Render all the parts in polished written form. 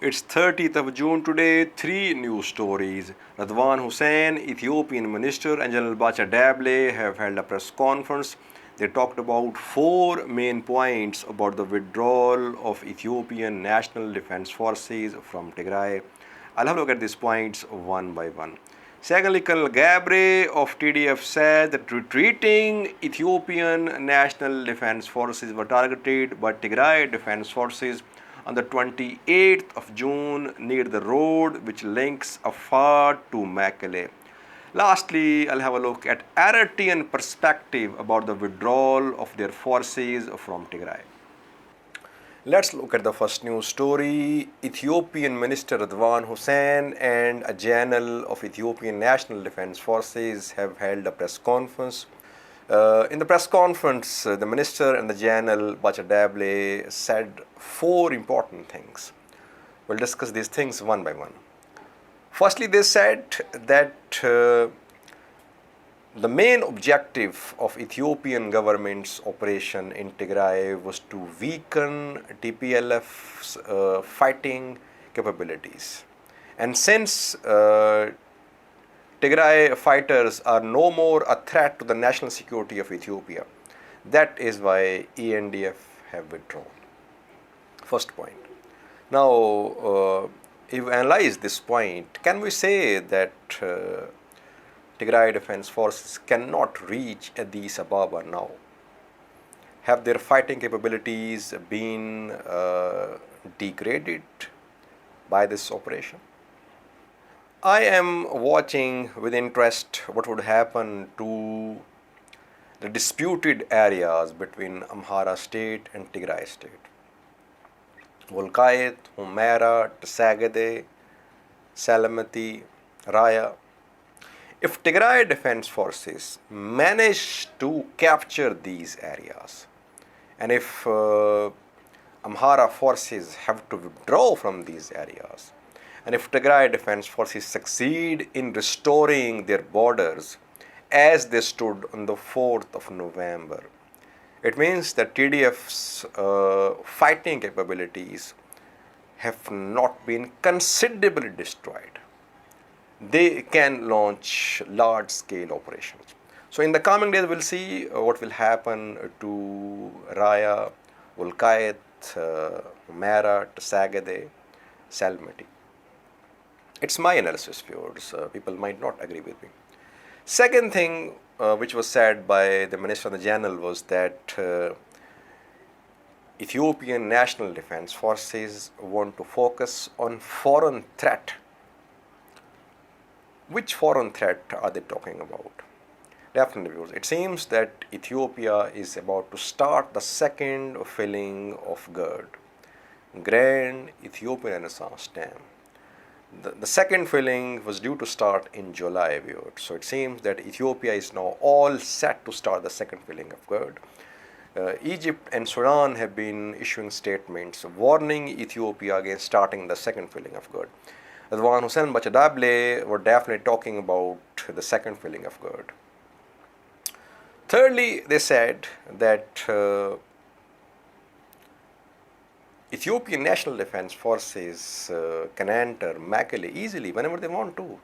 It's 30th of June today. Three news stories. Radwan Hussain, Ethiopian Minister, and General Bacha Debele have held a press conference. They talked about four main points about the withdrawal of Ethiopian National Defense Forces from Tigray. I'll have a look at these points one by one. Secondly, Colonel Gabre of TDF said that retreating Ethiopian National Defense Forces were targeted by Tigray Defense Forces on the 28th of June near the road which links Afar to Mekelle. Lastly, I'll have a look at Eritrean perspective about the withdrawal of their forces from Tigray. Let's look at the first news story. Ethiopian Minister Radwan Hussain and a general of Ethiopian National Defense Forces have held a press conference. In the press conference, the minister and the general Bacha Debele said four important things. We'll discuss these things one by one. Firstly, they said that the main objective of Ethiopian government's operation in Tigray was to weaken TPLF's fighting capabilities. And since Tigray fighters are no more a threat to the national security of Ethiopia, that is why ENDF have withdrawn. First point. Now, if we analyze this point, can we say that Tigray Defense Forces cannot reach Addis Ababa now? Have their fighting capabilities been degraded by this operation? I am watching with interest what would happen to the disputed areas between Amhara state and Tigray state. Wolkayet, Humera, Tsagade, Salamati, Raya. If Tigray Defense Forces manage to capture these areas, and if Amhara forces have to withdraw from these areas, and if Tigray Defense Forces succeed in restoring their borders as they stood on the 4th of November, it means that TDF's fighting capabilities have not been considerably destroyed. They can launch large-scale operations. So in the coming days, we'll see what will happen to Raya, Wolkayet, Humera, Tsagade, Salamati. It's my analysis, viewers. People might not agree with me. Second thing which was said by the Minister and the General was that Ethiopian National Defense Forces want to focus on foreign threat. Which foreign threat are they talking about? Definitely, viewers. It seems that Ethiopia is about to start the second filling of GERD, Grand Ethiopian Renaissance Dam. The second filling was due to start in July, viewers. So it seems that Ethiopia is now all set to start the second filling of GERD. Egypt and Sudan have been issuing statements warning Ethiopia against starting the second filling of GERD. Radwan Hussain and Bacha Debele were definitely talking about the second filling of GERD. Thirdly, they said that Ethiopian National Defense Forces can enter Mekelle easily whenever they want to.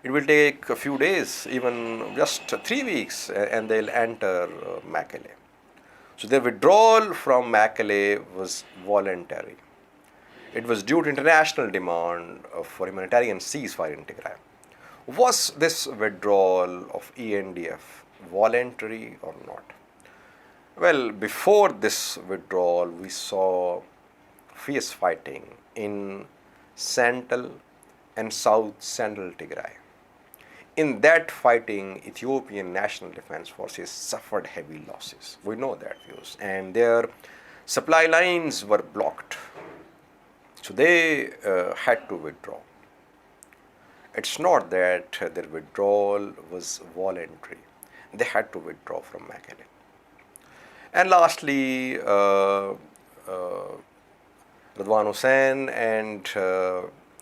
It will take a few days, even just 3 weeks, and they'll enter Mekelle. So their withdrawal from Mekelle was voluntary. It was due to international demand for humanitarian ceasefire in Tigray. Was this withdrawal of ENDF voluntary or not? Well, before this withdrawal, we saw fierce fighting in central and south central Tigray. In that fighting, Ethiopian National Defense Forces suffered heavy losses. We know that, views, and their supply lines were blocked. So they had to withdraw. It's not that their withdrawal was voluntary. They had to withdraw from Mekelle. And lastly, Radwan Hussain and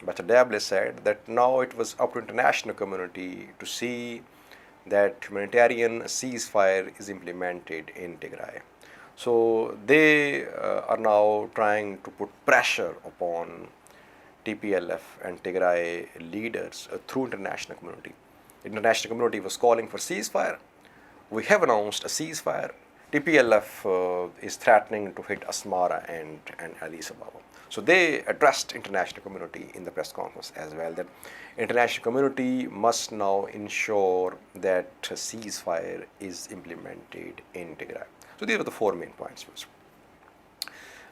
Bacha Debele said that now it was up to international community to see that humanitarian ceasefire is implemented in Tigray. So they are now trying to put pressure upon TPLF and Tigray leaders through international community. International community was calling for ceasefire. We have announced a ceasefire. TPLF is threatening to hit Asmara and Addis Ababa. So they addressed international community in the press conference as well, that international community must now ensure that a ceasefire is implemented in Tigray. So these are the four main points.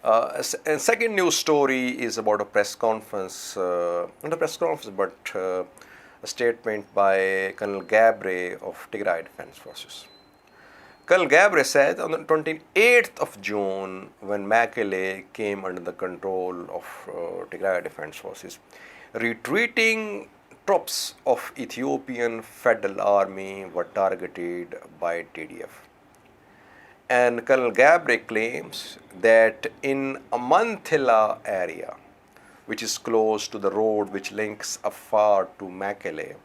And second news story is about a press conference, not a press conference, but a statement by Colonel Gabre of Tigray Defense Forces. Colonel Gabre said on the 28th of June, when Mekelle came under the control of Tigray Defense Forces, retreating troops of Ethiopian Federal Army were targeted by TDF. And Colonel Gabre claims that in Amanthala area, which is close to the road which links Afar to Mekelle,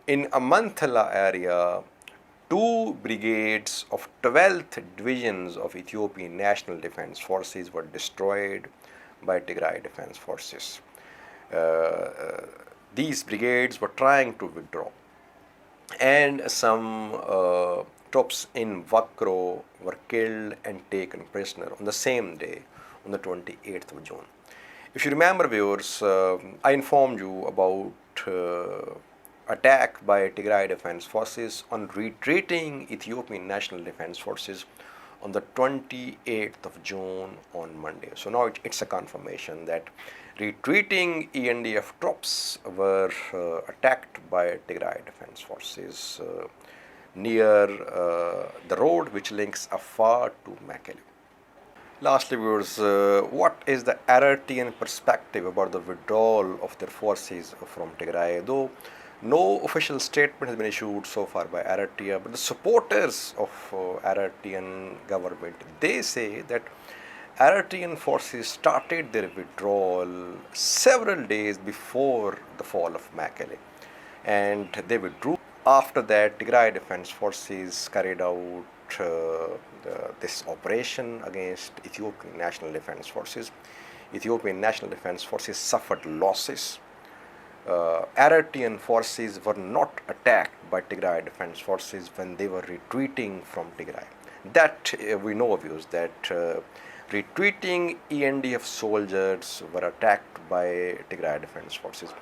in Amanthala area, 2 brigades of 12th divisions of Ethiopian National Defense Forces were destroyed by Tigray Defense Forces. These brigades were trying to withdraw, and some troops in Vakro were killed and taken prisoner on the same day, on the 28th of June. If you remember, viewers, I informed you about attack by Tigray Defense Forces on retreating Ethiopian National Defense Forces on the 28th of June on Monday. So now it's a confirmation that retreating ENDF troops were attacked by Tigray Defense Forces near the road which links Afar to Mekelle. Lastly, viewers, what is the Eritrean perspective about the withdrawal of their forces from Tigray? Though no official statement has been issued so far by Eritrea, but the supporters of Eritrean government, they say that Eritrean forces started their withdrawal several days before the fall of Mekelle, and they withdrew. After that, Tigray Defense Forces carried out this operation against Ethiopian National Defense Forces. Ethiopian National Defense Forces suffered losses. Eritrean forces were not attacked by Tigray Defense Forces when they were retreating from Tigray. That we know, views, that retreating ENDF soldiers were attacked by Tigray Defense Forces,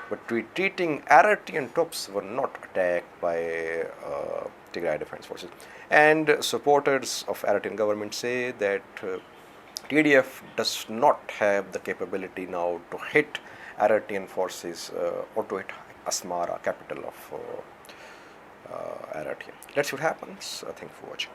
but retreating Eritrean troops were not attacked by Tigray Defense Forces. And supporters of Eritrean government say that TDF does not have the capability now to hit Eritrean forces or to hit Asmara, capital of Eritrea. Let's see what happens. Thank you for watching.